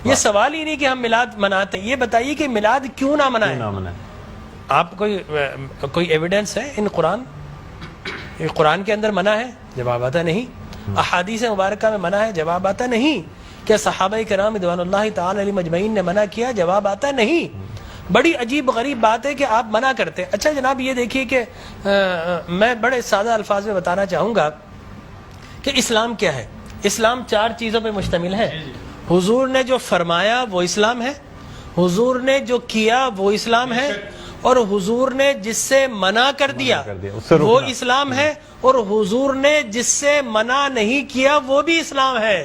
یہ سوال ہی نہیں کہ ہم میلاد مناتے ہیں، یہ بتائیے کہ میلاد کیوں نہ منائیں؟ آپ کوئی ایویڈنس ہے ان قرآن؟ قرآن کے اندر منع ہے؟ جواب آتا نہیں۔ احادیث مبارکہ میں منع ہے؟ جواب آتا نہیں۔ کیا صحابہ کرام رضوان اللہ تعالی علیہ مجمعین نے منع کیا؟ جواب آتا نہیں۔ بڑی عجیب غریب بات ہے کہ آپ منع کرتے ہیں۔ اچھا جناب یہ دیکھیے کہ میں بڑے سادہ الفاظ میں بتانا چاہوں گا کہ اسلام کیا ہے۔ اسلام 4 چیزوں پہ مشتمل ہے۔ حضور نے جو فرمایا وہ اسلام ہے، حضور نے جو کیا وہ اسلام ہے، اور حضور نے جس سے منع کر دیا وہ اسلام ہے، اور حضور نے جس سے منع نہیں کیا وہ بھی اسلام ہے۔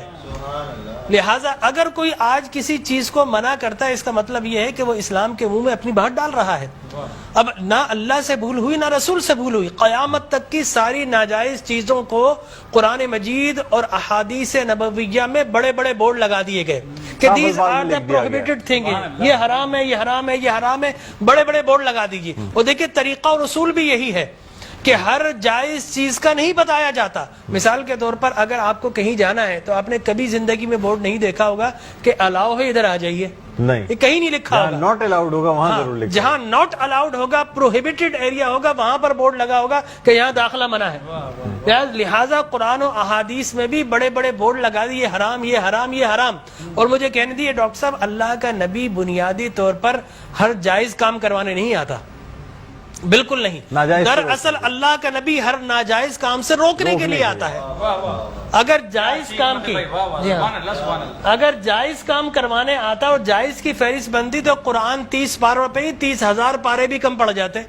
لہٰذا اگر کوئی آج کسی چیز کو منع کرتا ہے، اس کا مطلب یہ ہے کہ وہ اسلام کے منہ میں اپنی بات ڈال رہا ہے۔ اب نہ اللہ سے بھول ہوئی نہ رسول سے بھول ہوئی، قیامت تک کی ساری ناجائز چیزوں کو قرآن مجید اور احادیث نبویہ میں بڑے بڑے بورڈ لگا دیے گئے کہ these are the prohibited thing, یہ حرام ہے، یہ حرام ہے، یہ حرام ہے، بڑے بڑے بورڈ لگا دیجیے۔ اور دیکھیں طریقہ اور اصول بھی یہی ہے کہ ہر جائز چیز کا نہیں بتایا جاتا۔ مثال کے طور پر اگر آپ کو کہیں جانا ہے تو آپ نے کبھی زندگی میں بورڈ نہیں دیکھا ہوگا کہ الاؤ ہے ادھر آ جائیے، نہیں، یہ کہیں نہیں لکھا ہوگا۔ ناٹ الاؤڈ ہوگا وہاں ضرور لکھا، جہاں ناٹ الاؤڈ ہوگا، پروہیبٹڈ ایریا ہوگا، وہاں پر بورڈ لگا ہوگا کہ یہاں داخلہ منع ہے۔ لہٰذا قرآن و احادیث میں بھی بڑے بڑے بورڈ لگا دیے، یہ حرام، یہ حرام، یہ حرام۔ اور مجھے کہنے دیے ڈاکٹر صاحب، اللہ کا نبی بنیادی طور پر ہر جائز کام کروانے نہیں آتا، بالکل نہیں۔ دراصل اللہ کا نبی ہر ناجائز کام سے روکنے کے لیے آتا ہے۔ اگر جائز کام کی اگر جائز کام کروانے آتا اور جائز کی فہرست بنتی تو قرآن 30 پاروں پہ ہی 30,000 پارے بھی کم پڑ جاتے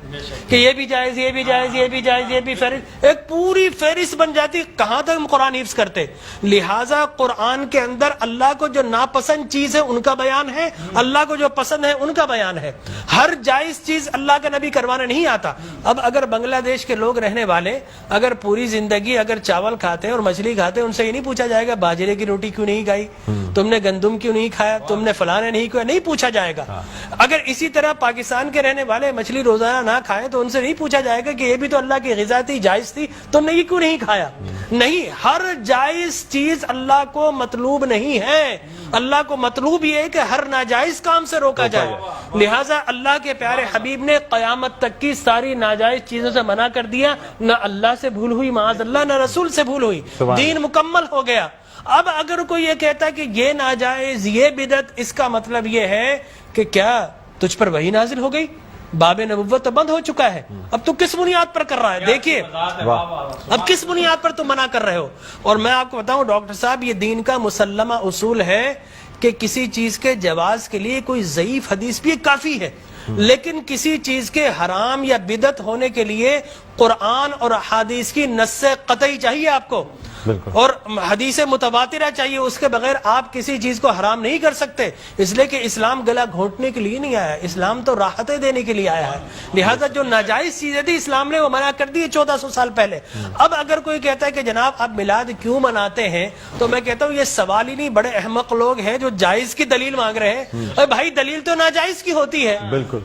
کہ یہ بھی جائز، یہ بھی جائز، یہ بھی جائز، یہ بھی فہرست، ایک پوری فہرست بن جاتی۔ کہاں تک ہم قرآن حفظ کرتے؟ لہٰذا قرآن کے اندر اللہ کو جو ناپسند چیز ہے ان کا بیان ہے، اللہ کو جو پسند ہے ان کا بیان ہے۔ ہر جائز چیز اللہ کا نبی کروانے نہیں آتا۔ اب اگر بنگلہ دیش کے لوگ رہنے والے اگر پوری زندگی اگر چاول کھاتے ہیں اور مچھلی کھاتے ہیں، ان سے یہ نہیں پوچھا جائے گا باجرے کی روٹی کیوں نہیں کھائی، تم نے گندم کیوں نہیں کھایا، تم نے فلانے نہیں کھایا، نہیں پوچھا جائے گا۔ اگر اسی طرح پاکستان کے رہنے والے مچھلی روزانہ نہ کھائے تو ان سے نہیں پوچھا جائے گا کہ یہ بھی تو اللہ کی غذا تھی، جائز تھی، تم نے یہ کیوں نہیں کھایا۔ نہیں، ہر جائز چیز اللہ کو مطلوب نہیں ہے، اللہ کو مطلوب یہ ہے کہ ہر ناجائز کام سے روکا جائے۔ لہٰذا اللہ کے پیارے حبیب نے قیامت تک کی ساری ناجائز چیزوں سے منع کر دیا، نہ اللہ سے بھول ہوئی معاذ اللہ، نہ رسول سے بھول ہوئی، دین مکمل ہو گیا۔ اب اگر کوئی یہ کہتا ہے کہ یہ ناجائز، یہ بدعت، اس کا مطلب یہ ہے کہ کیا تجھ پر وحی نازل ہو گئی؟ باب نبوت تو بند ہو چکا ہے، اب تو کس بنیاد پر کر رہا ہے؟ دیکھیے اب کس بنیاد پر تم منع کر رہے ہو۔ اور میں آپ کو بتاؤں ڈاکٹر صاحب، یہ دین کا مسلمہ اصول ہے کہ کسی چیز کے جواز کے لیے کوئی ضعیف حدیث بھی کافی ہے، لیکن کسی چیز کے حرام یا بدعت ہونے کے لیے قرآن اور احادیث کی نص قطعی چاہیے آپ کو، اور حدیث متواترہ چاہیے، اس کے بغیر آپ کسی چیز کو حرام نہیں کر سکتے۔ اس لیے کہ اسلام گلا گھونٹنے کے لیے نہیں آیا، اسلام تو راحتیں دینے کے لیے آیا ہے۔ لہٰذا جو ناجائز چیزیں تھی اسلام نے وہ منع کر دی 1400 سال پہلے۔ اب اگر کوئی کہتا ہے کہ جناب آپ میلاد کیوں مناتے ہیں، تو میں کہتا ہوں یہ سوال ہی نہیں، بڑے احمق لوگ ہیں جو جائز کی دلیل مانگ رہے ہیں۔ اے بھائی دلیل تو ناجائز کی ہوتی ہے،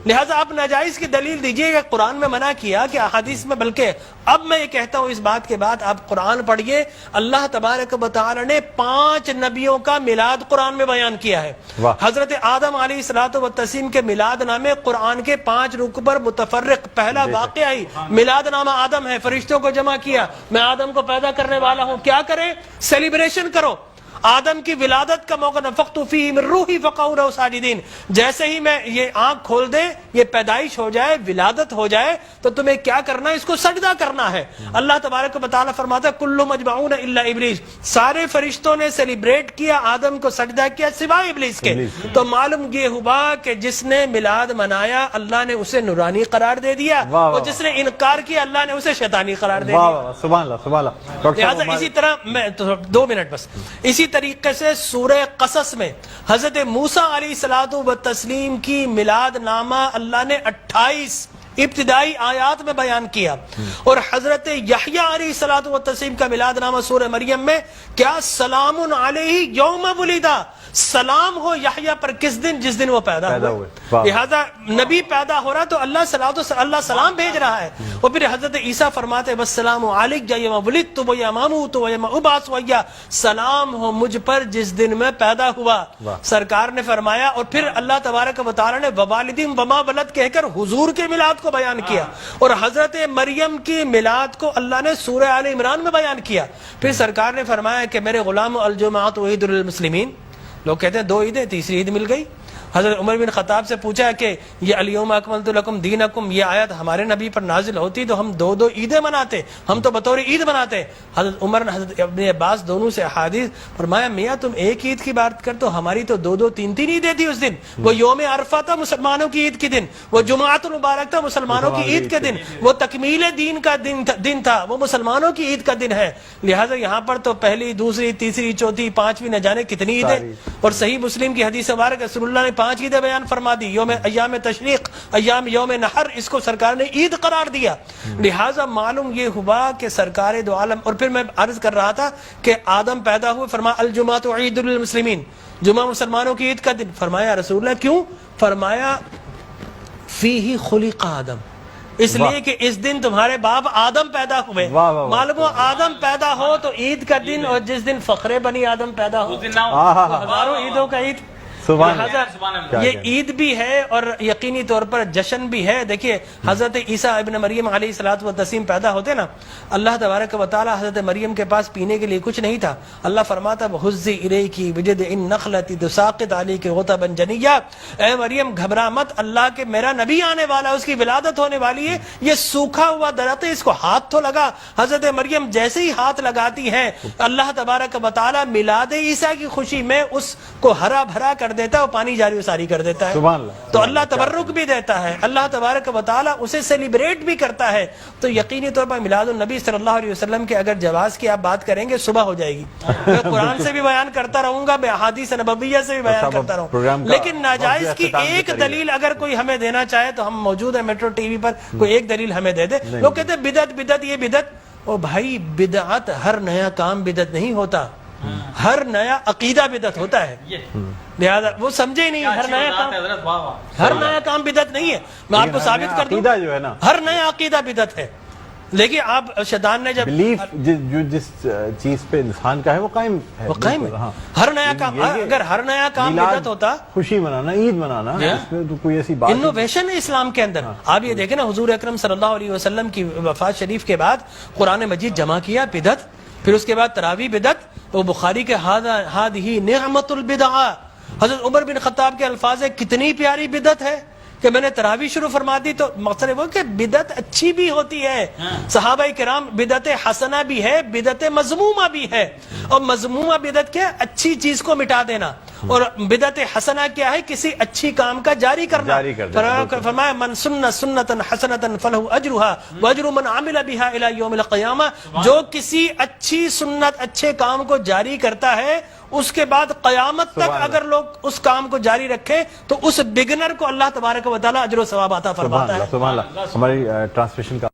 لہٰذا آپ ناجائز کی دلیل دیجئے کہ قرآن میں منع کیا کہ احادیث میں، بلکہ اب میں یہ کہتا ہوں اس بات کے بعد آپ قرآن پڑھیے، اللہ تبارک و تعالی نے 5 نبیوں کا میلاد قرآن میں بیان کیا ہے۔ حضرت آدم علیہ الصلوۃ والتسلیم کے میلاد نامے قرآن کے 5 رکوع پر متفرق، پہلا واقعہ ہی میلاد نامہ آدم ہے، فرشتوں کو جمع کیا، میں آدم کو پیدا کرنے والا ہوں، کیا کریں؟ سیلیبریشن کرو۔ آدم کی ولادت کا موقع، نفخت فیہ من روحی فقعوا لہ ساجدین، جیسے ہی میں یہ آنکھ کھول دے، یہ پیدائش ہو جائے، ولادت ہو جائے، تو تمہیں کیا کرنا ہے؟ اس کو سجدہ کرنا ہے۔ اللہ تبارک و تعالیٰ فرماتا ہے کل مجمعون الا ابلیس، سارے فرشتوں نے سیلیبریٹ کیا، آدم کو سجدہ کیا سوائے ابلیس کے۔ تو معلوم یہ ہوا کہ جس نے میلاد منایا اللہ نے اسے نورانی قرار دے دیا، اور جس نے انکار کیا اللہ نے اسے شیطانی قرار دے دیا۔ سبحان اللہ سبحان اللہ۔ لہٰذا اسی طرح میں 2 منٹ بس، اسی طریقے سے سورہ قصص میں حضرت موسیٰ علیہ الصلوۃ والتسلیم کی میلاد نامہ اللہ نے 28 ابتدائی آیات میں بیان کیا، اور حضرت یحییٰ علیہ الصلوۃ والتسلیم کا میلاد نامہ سورہ مریم میں کیا سلام علیہ یوم ولد، سلام ہو یحییٰ پر کس دن؟ جس دن وہ پیدا ہوئے. لہذا نبی پیدا ہو رہا تو اللہ سلام بھیج رہا ہے. اور پھر حضرت عیسیٰ فرماتے والسلام علیک یوم ولدت و یوم اموت و یوم ابعث حیا، سلام ہو مجھ پر جس دن میں پیدا ہوا. سرکار نے فرمایا. اور پھر اللہ تبارک و تعالی نے ووالدین وما ولد کہہ کر حضور کے میلاد کو بیان کیا. اور حضرت مریم کی میلاد کو اللہ نے سورہ آل عمران میں بیان کیا. پھر سرکار نے فرمایا کہ میرے غلام الجمعۃ عید للمسلمین. لوگ کہتے ہیں 2 عیدیں، تیسری عید مل گئی. حضرت عمر بن خطاب سے پوچھا کہ یہ الیوم اکملت لکم دینکم، یہ آیت ہمارے نبی پر نازل ہوتی تو ہم 2 عیدیں مناتے، ہم تو بطور عید مناتے. حضرت عمر نے حضرت ابن عباس دونوں سے احادیث فرمایا میاں تم ایک عید کی بات کر تو ہماری تو 2 3 عیدیں تھی اس دن. وہ یوم عرفہ تھا مسلمانوں کی عید کے دن، وہ جمعۃ المبارک تھا مسلمانوں کی عید کے دن، وہ تکمیل دین کا دن تھا، وہ مسلمانوں کی عید کا دن ہے. لہٰذا یہاں پر تو پہلی، دوسری، تیسری، چوتھی، 5ویں نہ جانے کتنی عیدیں. اور صحیح مسلم کی حدیث مبارک رسول اللہ نے 5 عیدیں بیان فرما دی. ایام تشریق، یوم نحر، اس کو سرکار نے عید قرار دیا. لہٰذا معلوم یہ ہوا کہ سرکار دو عالم. اور پھر میں عرض کر رہا تھا کہ آدم پیدا ہوئے، فرمایا الجمعۃ عید للمسلمین، جمعہ مسلمانوں کی عید کا دن. فرمایا رسول اللہ کیوں؟ فرمایا فیہ خلق آدم، اس لیے کہ اس دن تمہارے باپ آدم پیدا ہوئے. معلوم ہو آدم پیدا ہو تو عید کا دن، اور جس دن فخر بنی آدم پیدا ہو ہزاروں عیدوں کا عید. یہ عید بھی ہے اور یقینی طور پر جشن بھی ہے. دیکھیے حضرت عیسیٰ ابن مریم علیہ الصلوۃ والتسلیم پیدا ہوتے نا، اللہ تبارک و تعالی حضرت مریم کے پاس پینے کے لیے کچھ نہیں تھا. اللہ فرماتا وَهُزِّ إِلَيْكِ بِجِذْعِ النَّخْلَةِ تُسَاقِطْ عَلَيْكِ رُطَبًا جَنِيًّا، اے مریم گھبرا مت، اللہ کے میرا نبی آنے والا ہے، اس کی ولادت ہونے والی ہے. یہ سوکھا ہوا درخت ہے، اس کو ہاتھ تو لگا. حضرت مریم جیسے ہی ہاتھ لگاتی ہیں اللہ تبارک و تعالی میلاد عیسیٰ کی خوشی میں اس کو ہرا بھرا کر دیتا ہے اور پانی جاری و ساری کر دیتا ہے. تو اللہ تبرک بھی دیتا ہے، اللہ تبارک و تعالی اسے سیلیبریٹ بھی کرتا ہے. تو یقینی طور پر میلاد النبی صلی اللہ علیہ وسلم کے اگر جواز کی آپ بات کریں گے صبح ہو جائے گی. میں قرآن سے بھی بیان کرتا رہوں گا، میں احادیث نبویہ سے بھی بیان کرتا رہوں، لیکن ناجائز کی ایک دلیل اگر کوئی ہمیں دینا چاہے تو ہم موجود ہیں میٹرو ٹی وی پر، کوئی ایک دلیل ہمیں دے دے. لوگ کہتے ہیں بدعت بدعت، یہ بدعت. او بھائی بدعت، ہر نیا کام بدعت نہیں ہوتا، ہر نیا عقیدہ بدعت ہوتا ہے. لہذا وہ سمجھے ہی نہیں، ہر نیا کام بدعت نہیں ہے. میں آپ کو ثابت کر دوں ہر نیا عقیدہ بدعت ہے. لیکن آپ شیطان نے جب بلیف جو جس چیز پہ انسان کا ہے وہ قائم ہے، ہر نیا کام، اگر ہر نیا کام بدعت ہوتا، خوشی منانا، عید منانا، اس میں تو کوئی ایسی بات نہیں. انوویشن ہے اسلام کے اندر. آپ یہ دیکھیں نا حضور اکرم صلی اللہ علیہ وسلم کی وفات شریف کے بعد قرآن مجید جمع کیا، بدعت. پھر اس کے بعد تراویح بدعت. وہ بخاری کے ہذہ نعمت البدع، حضرت عمر بن خطاب کے الفاظ ہے کتنی پیاری بدعت ہے کہ میں نے تراویح شروع فرما دی. تو مقصد وہ کہ بدعت اچھی بھی ہوتی ہے. صحابہ کرام بدعت حسنہ بھی ہے، بدعت مذمومہ بھی ہے. اور مذمومہ بدعت کیا؟ اچھی چیز کو مٹا دینا. اور بدعت حسنہ کیا ہے؟ کسی اچھی کام کا جاری کرنا. فرمایا من سن سنتا حسنتا فلہ اجرھا واجر من عمل بها الى یوم القیامہ. جو کسی اچھی سنت، اچھے کام کو جاری کرتا ہے، اس کے بعد قیامت تک اگر لوگ اس کام کو جاری رکھیں تو اس بگنر کو اللہ تبارک و تعالی اجر و ثواب عطا فرماتا ہے. سبحان اللہ. ہماری ٹرانسلیشن کا